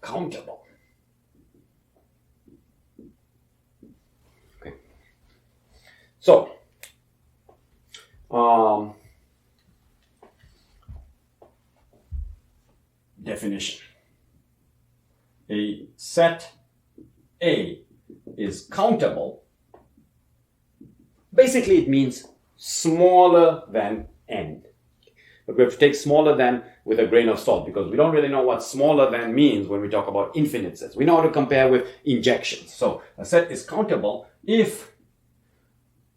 countable. Okay. So, definition. A set A is countable. Basically, it means smaller than n. But we have to take smaller than with a grain of salt because we don't really know what smaller than means when we talk about infinite sets. We know how to compare with injections. So a set is countable if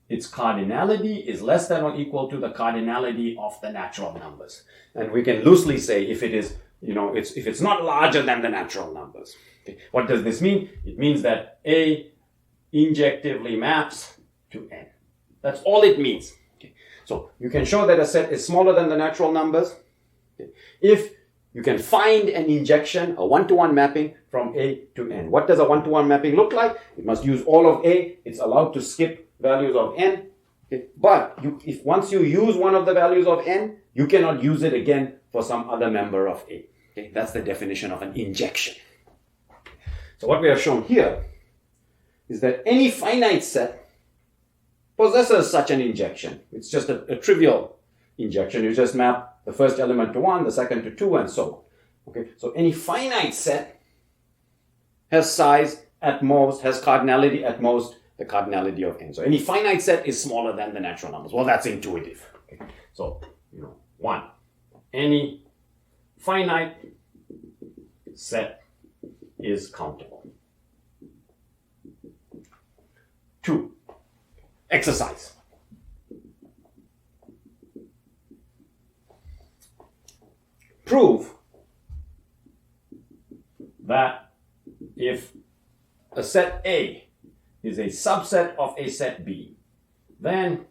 its cardinality is less than or equal to the cardinality of the natural numbers. And we can loosely say if it is, if it's not larger than the natural numbers. Okay. What does this mean? It means that A injectively maps to n. That's all it means. Okay. So you can show that a set is smaller than the natural numbers if you can find an injection, a one-to-one mapping from A to n. What does a one-to-one mapping look like? It must use all of A. It's allowed to skip values of n. Okay. But if once you use one of the values of n, you cannot use it again for some other member of A. Okay. That's the definition of an injection. So what we have shown here is that any finite set possesses such an injection. It's just a trivial injection. You just map the first element to 1, the second to 2, and so on. Okay, so any finite set has size at most, has cardinality at most, the cardinality of n. So any finite set is smaller than the natural numbers. Well, that's intuitive. Okay. So, 1. Any finite set is countable. 2. Exercise. Prove that if a set A is a subset of a set B, then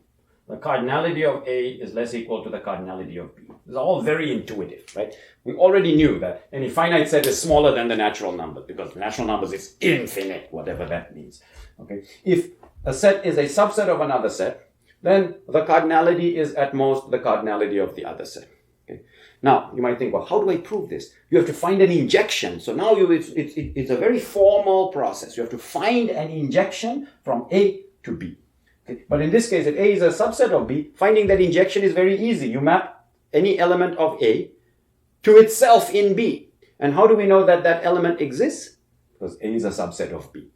the cardinality of A is less equal to the cardinality of B. This is all very intuitive, right? We already knew that any finite set is smaller than the natural numbers because the natural numbers is infinite, whatever that means. Okay? If a set is a subset of another set, then the cardinality is at most the cardinality of the other set. Okay? Now, you might think, well, how do I prove this? You have to find an injection. So now it's a very formal process. You have to find an injection from A to B. Okay? But in this case, if A is a subset of B, finding that injection is very easy. You map any element of A to itself in B. And how do we know that that element exists? Because A is a subset of B.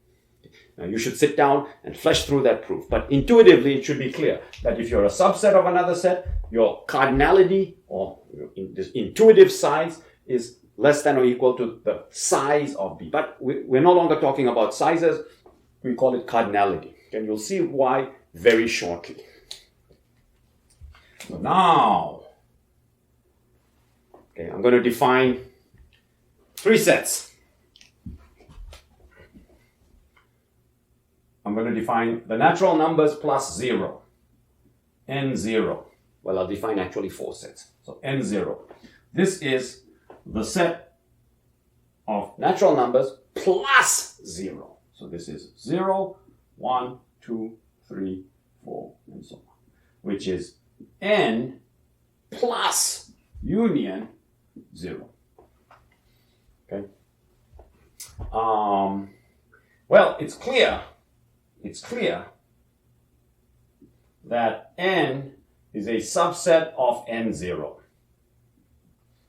Now, you should sit down and flesh through that proof. But intuitively, it should be clear that if you're a subset of another set, your cardinality, or this intuitive size, is less than or equal to the size of B. But we're no longer talking about sizes. We call it cardinality. And you'll see why very shortly. So now, I'm going to define 3 sets. I'm going to define the natural numbers plus 0. N0. Well, I'll define actually 4 sets. So N0. This is the set of natural numbers plus 0. So this is 0, 1, 2, 3, 4, and so on. Which is N plus union 0. Okay. Well, it's clear that n is a subset of n0.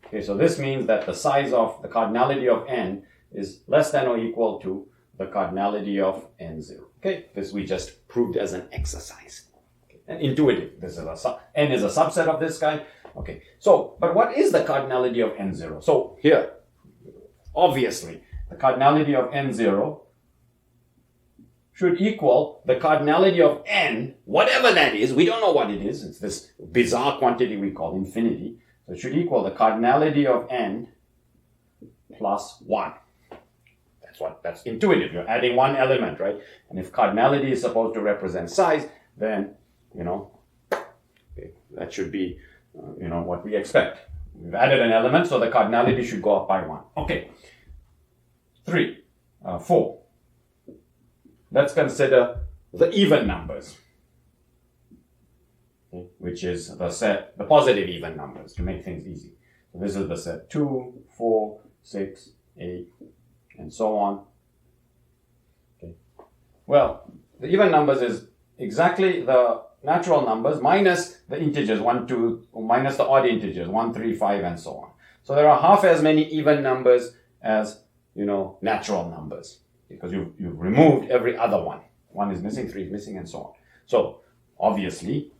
Okay, so this means that the size of the cardinality of n is less than or equal to the cardinality of n0. Okay, this we just proved as an exercise. Okay, and intuitive. This is n is a subset of this guy. Okay, so, but what is the cardinality of n0? So here, obviously, the cardinality of n0 should equal the cardinality of n, whatever that is. We don't know what it is. It's this bizarre quantity we call infinity. So it should equal the cardinality of n plus 1. That's intuitive. You're adding one element, right? And if cardinality is supposed to represent size, then, that should be, what we expect. We've added an element, so the cardinality should go up by 1. Okay. 4. Let's consider the even numbers, which is the positive even numbers to make things easy. So this is the set 2, 4, 6, 8, and so on. Okay. Well, the even numbers is exactly the natural numbers minus the integers, 1, 2, minus the odd integers, 1, 3, 5, and so on. So there are half as many even numbers as, natural numbers, because you've removed every other one. 1 is missing, 3 is missing, and so on. So, obviously,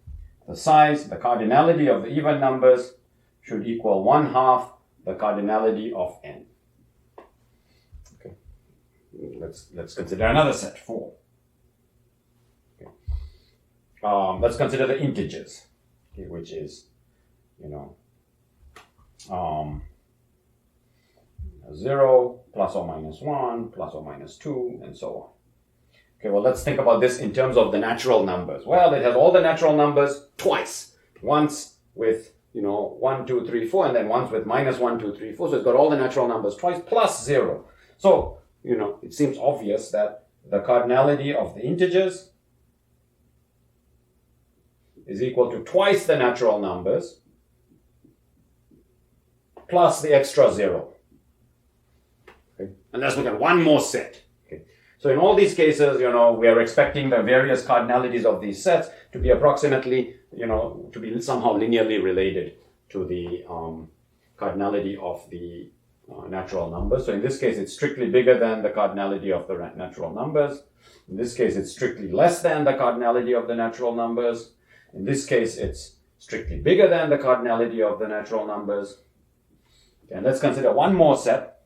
the size, the cardinality of the even numbers should equal 1/2 the cardinality of n. Okay. Let's consider another set, 4. Okay. Let's consider the integers, okay, which is, 0, plus or minus 1, plus or minus 2, and so on. Okay, well, let's think about this in terms of the natural numbers. Well, it has all the natural numbers twice. Once with, 1, 2, 3, 4, and then once with minus 1, 2, 3, 4. So it's got all the natural numbers twice plus 0. So, it seems obvious that the cardinality of the integers is equal to twice the natural numbers plus the extra 0. Okay. And let's look at one more set. Okay. So in all these cases, we are expecting the various cardinalities of these sets to be approximately, to be somehow linearly related to the cardinality of the natural numbers. So in this case, it's strictly bigger than the cardinality of the natural numbers. In this case, it's strictly less than the cardinality of the natural numbers. In this case, it's strictly bigger than the cardinality of the natural numbers. And let's consider one more set,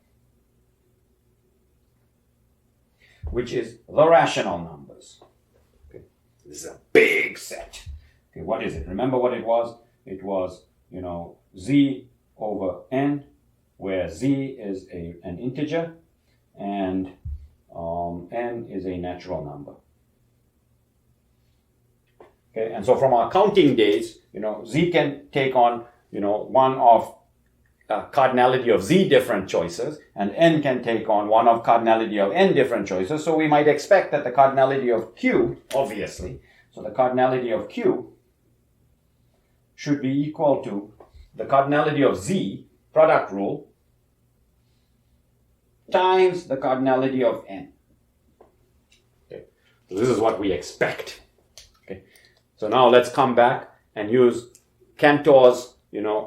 which is the rational numbers. Okay. This is a big set. Okay, what is it? Remember what it was? It was, z over n, where z is an integer and n is a natural number. Okay, and so from our counting days, z can take on, one of cardinality of z different choices, and n can take on one of cardinality of n different choices. So we might expect that the cardinality of q, obviously, so the cardinality of q should be equal to the cardinality of z, product rule, times the cardinality of n. Okay. So this is what we expect. Okay. So now let's come back and use Cantor's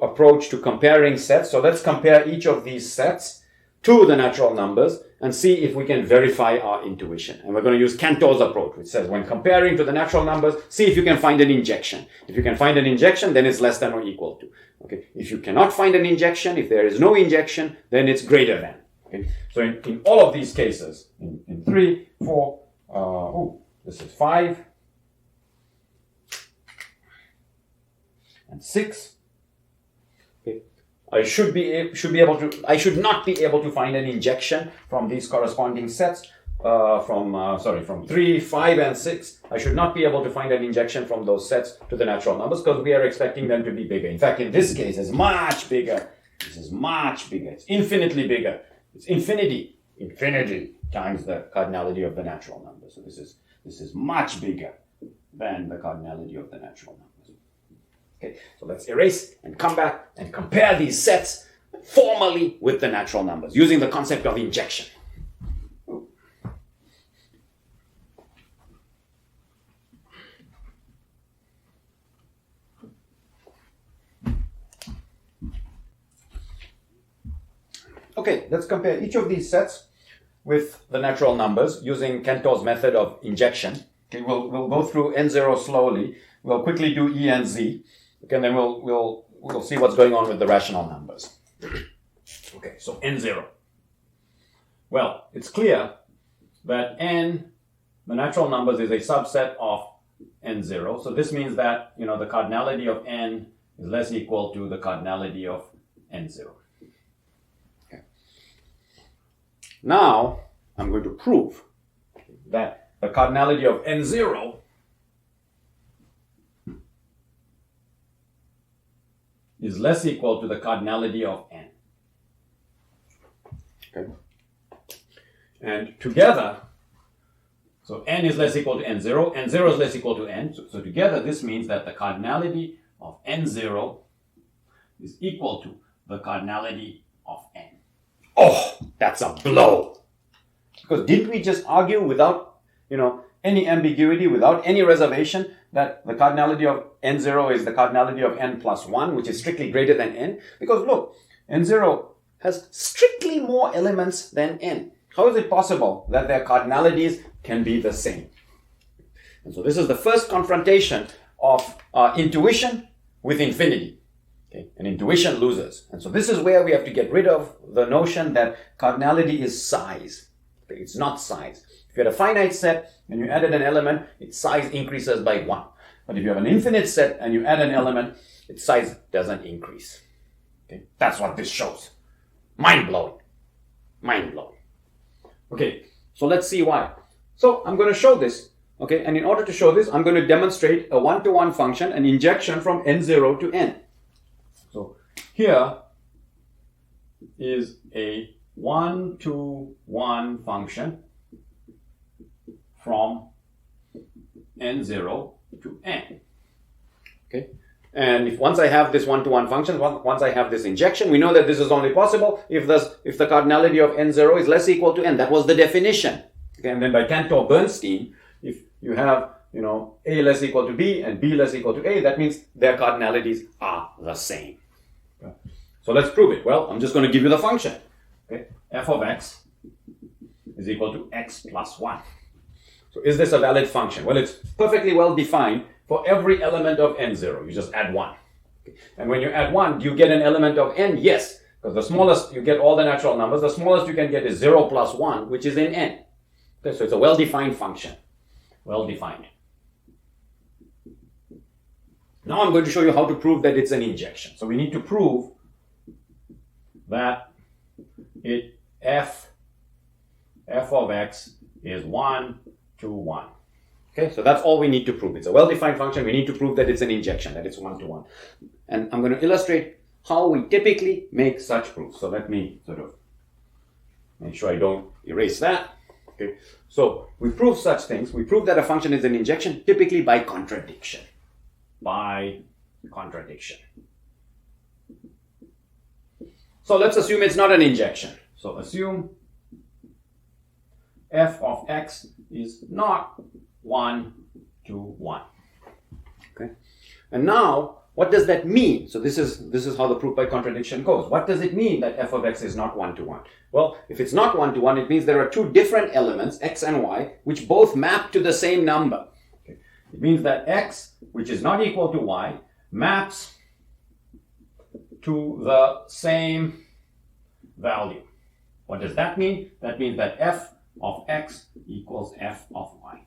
approach to comparing sets. So let's compare each of these sets to the natural numbers and see if we can verify our intuition. And we're going to use Cantor's approach, which says when comparing to the natural numbers, see if you can find an injection. If you can find an injection, then it's less than or equal to. Okay. If you cannot find an injection, if there is no injection, then it's greater than. Okay. So in all of these cases, in 3, 4, this is 5, and 6. I should not be able to find an injection from these corresponding sets, from 3, 5, and 6. I should not be able to find an injection from those sets to the natural numbers because we are expecting them to be bigger. In fact, in this case, it's much bigger. This is much bigger. It's infinitely bigger. It's infinity times the cardinality of the natural numbers. So this is much bigger than the cardinality of the natural numbers. Okay, so let's erase and come back and compare these sets formally with the natural numbers using the concept of injection. Okay, let's compare each of these sets with the natural numbers using Cantor's method of injection. Okay, we'll go through n0 slowly. We'll quickly do e and z. Okay, and then we'll see what's going on with the rational numbers. Okay, so n0. Well, it's clear that n, the natural numbers, is a subset of n0. So this means that, the cardinality of n is less equal to the cardinality of n0. Okay. Now, I'm going to prove that the cardinality of n0 is less equal to the cardinality of n. Okay. And together, so n is less equal to n0, n0 is less equal to n. So together, this means that the cardinality of n0 is equal to the cardinality of n. Oh, that's a blow. Because didn't we just argue without, any ambiguity, without any reservation, that the cardinality of n0 is the cardinality of n plus 1, which is strictly greater than n? Because look, n0 has strictly more elements than n. How is it possible that their cardinalities can be the same? And so this is the first confrontation of intuition with infinity. Okay? And intuition loses. And so this is where we have to get rid of the notion that cardinality is size. Okay? It's not size. If you had a finite set and you added an element, its size increases by 1. But if you have an infinite set and you add an element, its size doesn't increase. Okay? That's what this shows. Mind-blowing. Mind-blowing. Okay, so let's see why. So I'm going to show this. Okay, and in order to show this, I'm going to demonstrate a one-to-one function, an injection from n0 to n. So here is a one-to-one function from n0 to n. Okay, and if once I have this one-to-one function, once I have this injection, we know that this is only possible if the cardinality of n0 is less equal to n. That was the definition. Okay, and then by Cantor-Bernstein, if you have, A less equal to B and B less equal to A, that means their cardinalities are the same. Okay. So let's prove it. Well, I'm just going to give you the function. Okay, f of x is equal to x plus 1. So is this a valid function? Well, it's perfectly well defined for every element of n0. You just add 1. Okay. And when you add 1, do you get an element of n? Yes, because the smallest, you get all the natural numbers. The smallest you can get is 0 plus 1, which is in n. Okay, so it's a well-defined function. Well-defined. Now I'm going to show you how to prove that it's an injection. So we need to prove that f of x is 1 to 1. Okay, so that's all we need to prove. It's a well-defined function. We need to prove that it's an injection, that it's 1 to 1. And I'm going to illustrate how we typically make such proofs. So let me sort of make sure I don't erase that. Okay, so we prove such things. We prove that a function is an injection typically by contradiction. By contradiction. So let's assume it's not an injection. So assume f of x is not 1 to 1. Okay, and now what does that mean? So this is how the proof by contradiction goes. What does it mean that f of x is not 1 to 1? Well, if it's not 1 to 1, it means there are two different elements, x and y, which both map to the same number. Okay. It means that x, which is not equal to y, maps to the same value. What does that mean? That means that f of x equals f of y.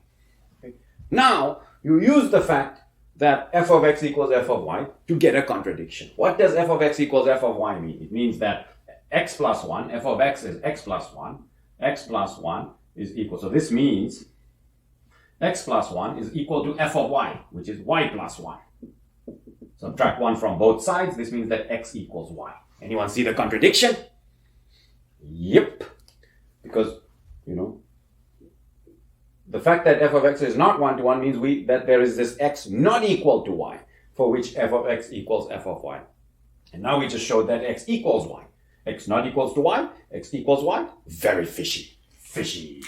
Okay. Now, you use the fact that f of x equals f of y to get a contradiction. What does f of x equals f of y mean? It means that x plus 1, f of x is x plus 1 is equal. So this means x plus 1 is equal to f of y, which is y plus 1. Subtract 1 from both sides. This means that x equals y. Anyone see the contradiction? Yep. Because, the fact that f of x is not 1 to 1 means that there is this x not equal to y, for which f of x equals f of y. And now we just showed that x equals y. X not equals to y, x equals y. Very fishy. Fishy.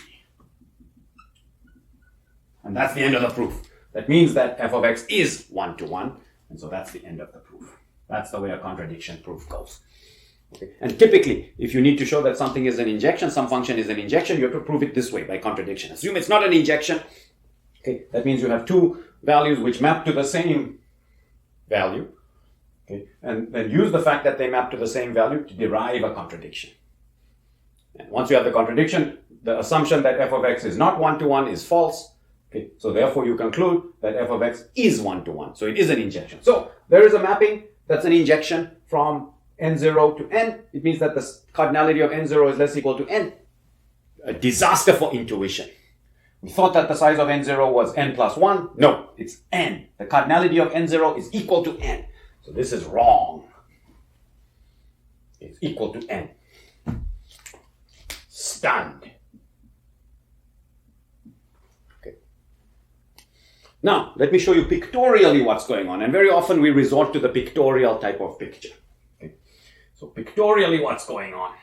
And that's the end of the proof. That means that f of x is 1 to 1. And so that's the end of the proof. That's the way a contradiction proof goes. Okay. And typically, if you need to show that something is an injection, some function is an injection, you have to prove it this way by contradiction. Assume it's not an injection. Okay. That means you have two values which map to the same value. Okay. And then use the fact that they map to the same value to derive a contradiction. And once you have the contradiction, the assumption that f of x is not 1 to 1 is false. Okay. So therefore you conclude that f of x is 1 to 1. So it is an injection. So there is a mapping that's an injection from n0 to n. It means that the cardinality of n0 is less equal to n. A disaster for intuition. We thought that the size of n0 was n plus 1. No, it's n. The cardinality of n0 is equal to n. So this is wrong. It's equal to n. Stunned. Okay. Now, let me show you pictorially what's going on. And very often we resort to the pictorial type of picture. Okay. So pictorially what's going on?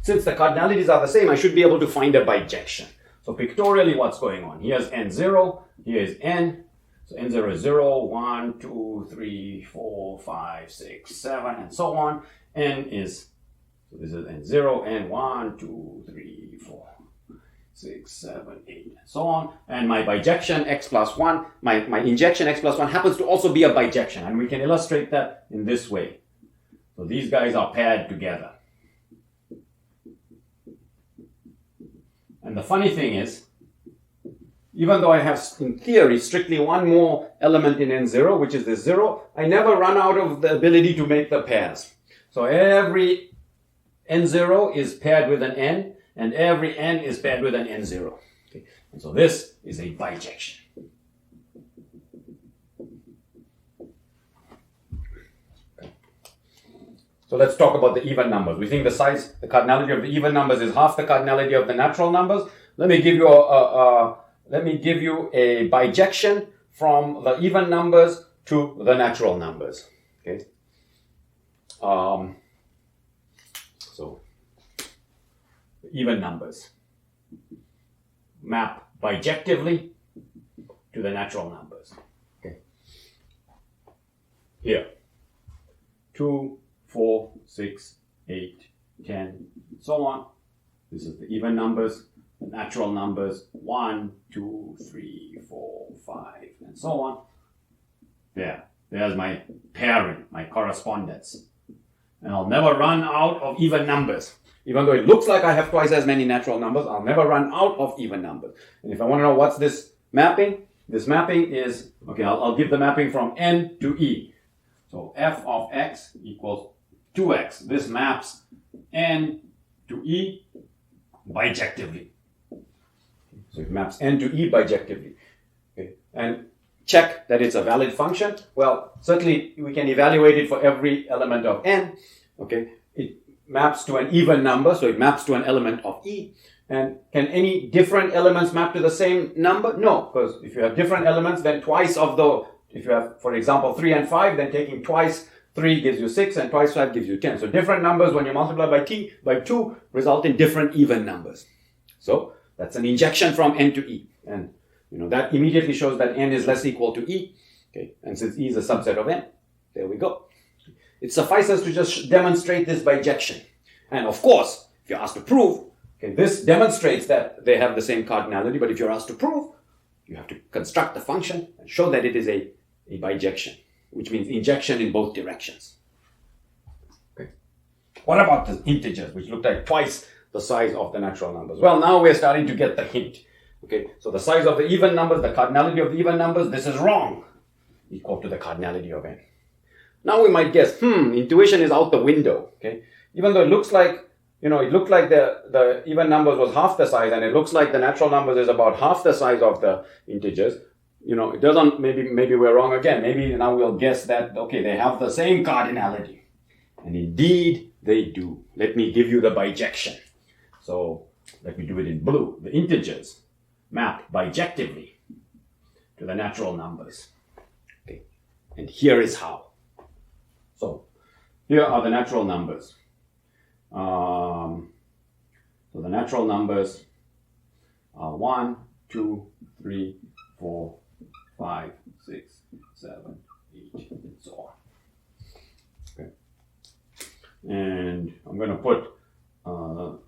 since the cardinalities are the same, I should be able to find a bijection. So pictorially, what's going on? Here's n0, here is n. So n0 is 0, 1, 2, 3, 4, 5, 6, 7, and so on. N is, so this is n0, n 1, 2, 3, 4, 6, 7, 8, and so on. And my bijection x plus 1, my injection x plus 1 happens to also be a bijection. And we can illustrate that in this way. So these guys are paired together. And the funny thing is, even though I have, in theory, strictly one more element in n0, which is this 0, I never run out of the ability to make the pairs. So every n0 is paired with an n, and every n is paired with an n0. Okay. And so this is a bijection. Okay. So let's talk about the even numbers. We think the cardinality of the even numbers is half the cardinality of the natural numbers. Let me give you a bijection from the even numbers to the natural numbers. Okay. So even numbers map bijectively to the natural numbers. Okay. Here, 2, 4, 6, 8, 10, so on. This is the even numbers. The natural numbers 1, 2, 3, 4, 5, and so on. There's my pairing, my correspondence. And I'll never run out of even numbers. Even though it looks like I have twice as many natural numbers, I'll never run out of even numbers. And if I want to know what's this mapping is, okay, I'll give the mapping from n to e. So f of x equals 2x. This maps n to e bijectively. So it maps n to e bijectively. Okay. And check that it's a valid function. Well, certainly we can evaluate it for every element of n. Okay. It maps to an even number, so it maps to an element of e. And can any different elements map to the same number? No, because if you have different elements, then twice of the, if you have, for example, 3 and 5, then taking twice 3 gives you 6 and twice 5 gives you 10. So different numbers, when you multiply by 2, result in different even numbers. So that's an injection from n to e. And that immediately shows that n is less equal to e. Okay, and since e is a subset of n, there we go. It suffices to just demonstrate this bijection. And of course, if you're asked to prove, okay, this demonstrates that they have the same cardinality, but if you're asked to prove, you have to construct the function and show that it is a bijection, which means injection in both directions. Okay. What about the integers, which look like twice the size of the natural numbers? Well, now we're starting to get the hint. Okay, so the size of the even numbers, the cardinality of the even numbers, this is wrong, equal to the cardinality of n. Now we might guess, intuition is out the window. Okay, even though it looks like, it looked like the even numbers was half the size, and it looks like the natural numbers is about half the size of the integers. It doesn't. Maybe we're wrong again. Maybe now we'll guess that okay, they have the same cardinality, and indeed they do. Let me give you the bijection. So let me do it in blue. The integers map bijectively to the natural numbers. Okay, and here is how. So here are the natural numbers. So the natural numbers are 1, 2, 3, 4, 5, 6, 7, 8, and so on. Okay. And I'm going to put the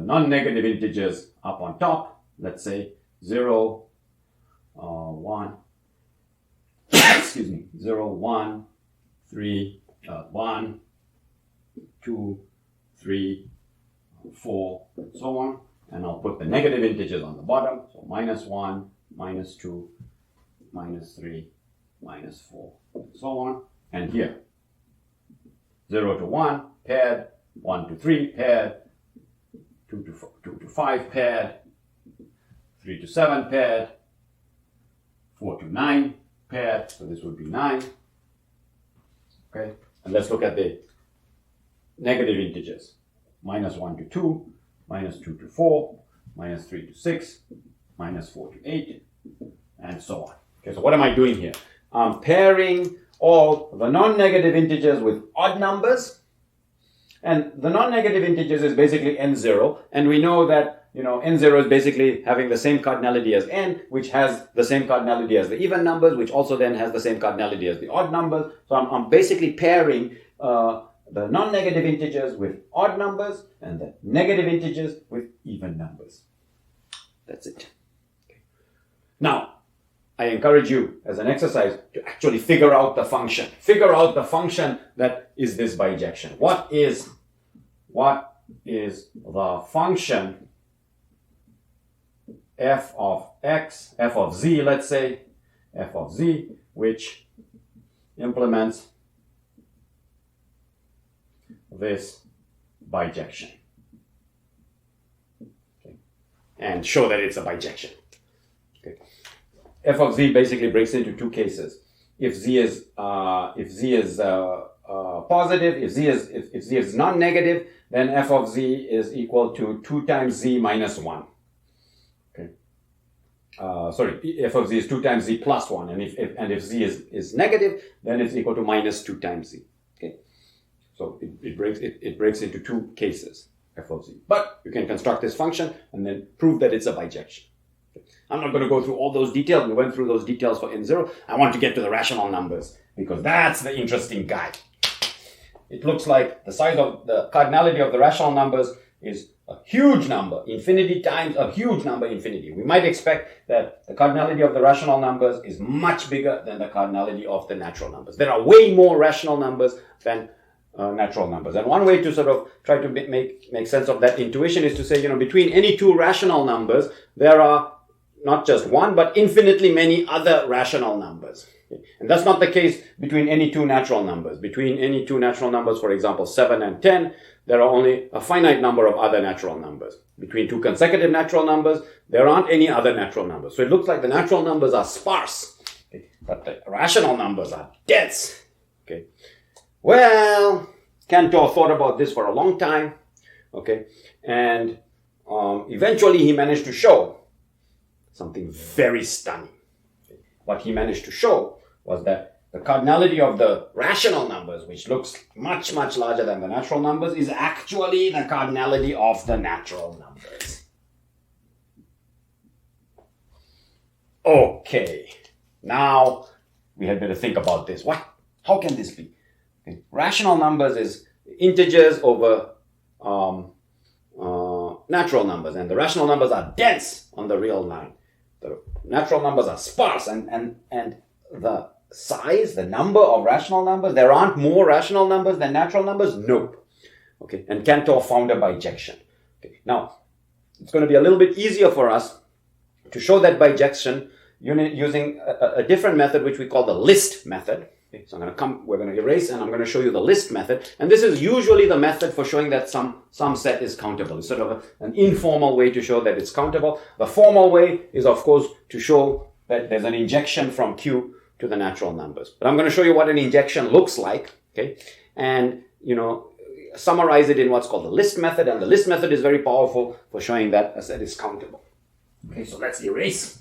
non-negative integers up on top. Let's say 0, 1, excuse me, 0, 1, 3, 1, 2, 3, 4, and so on. And I'll put the negative integers on the bottom. So -1, -2, -3, -4, and so on. And here, 0 to 1 paired, 1 to 3 paired, 2 to 5 paired, 3 to 7 paired, 4 to 9 paired, so this would be 9. Okay, and let's look at the negative integers. -1 to 2, -2 to 4, -3 to 6, -4 to 8, and so on. Okay, so what am I doing here? I'm pairing all the non-negative integers with odd numbers, And the non-negative integers is basically n0. And we know that, n0 is basically having the same cardinality as n, which has the same cardinality as the even numbers, which also then has the same cardinality as the odd numbers. So I'm basically pairing the non-negative integers with odd numbers and the negative integers with even numbers. That's it. Okay. Now, I encourage you as an exercise to actually figure out the function. Figure out the function that is this bijection. What is the function f of x, f of z, let's say, f of z, which implements this bijection? Okay. And show that it's a bijection. Okay. F of z basically breaks into two cases. If z is positive, if z is non-negative, then f of z is equal to 2 times z minus 1. Okay. F of z is 2 times z plus 1, and if z is negative, then it's equal to minus 2 times z. Okay. So it breaks into two cases, f of z. But you can construct this function and then prove that it's a bijection. I'm not going to go through all those details. We went through those details for n0. I want to get to the rational numbers because that's the interesting guy. It looks like the size of the cardinality of the rational numbers is a huge number, infinity times a huge number, infinity. We might expect that the cardinality of the rational numbers is much bigger than the cardinality of the natural numbers. There are way more rational numbers than natural numbers. And one way to sort of try to make sense of that intuition is to say, between any two rational numbers, there are not just one, but infinitely many other rational numbers. And that's not the case between any two natural numbers. Between any two natural numbers, for example, 7 and 10, there are only a finite number of other natural numbers. Between two consecutive natural numbers, there aren't any other natural numbers. So it looks like the natural numbers are sparse, okay, but the rational numbers are dense. Okay. Well, Cantor thought about this for a long time, okay, and eventually he managed to show something very stunning. What he managed to show was that the cardinality of the rational numbers, which looks much, much larger than the natural numbers, is actually the cardinality of the natural numbers. Okay, now we had better think about this. How can this be? Okay. Rational numbers is integers over natural numbers, and the rational numbers are dense on the real line. The natural numbers are sparse, and the size, the number of rational numbers, there aren't more rational numbers than natural numbers? Nope. Okay, and Cantor found a bijection. Okay, now, it's going to be a little bit easier for us to show that bijection using a different method, which we call the list method. Okay, so we're going to erase, and I'm going to show you the list method. And this is usually the method for showing that some set is countable. It's sort of an informal way to show that it's countable. The formal way is, of course, to show that there's an injection from Q to the natural numbers. But I'm going to show you what an injection looks like, okay? And, summarize it in what's called the list method. And the list method is very powerful for showing that a set is countable. Okay, so let's erase.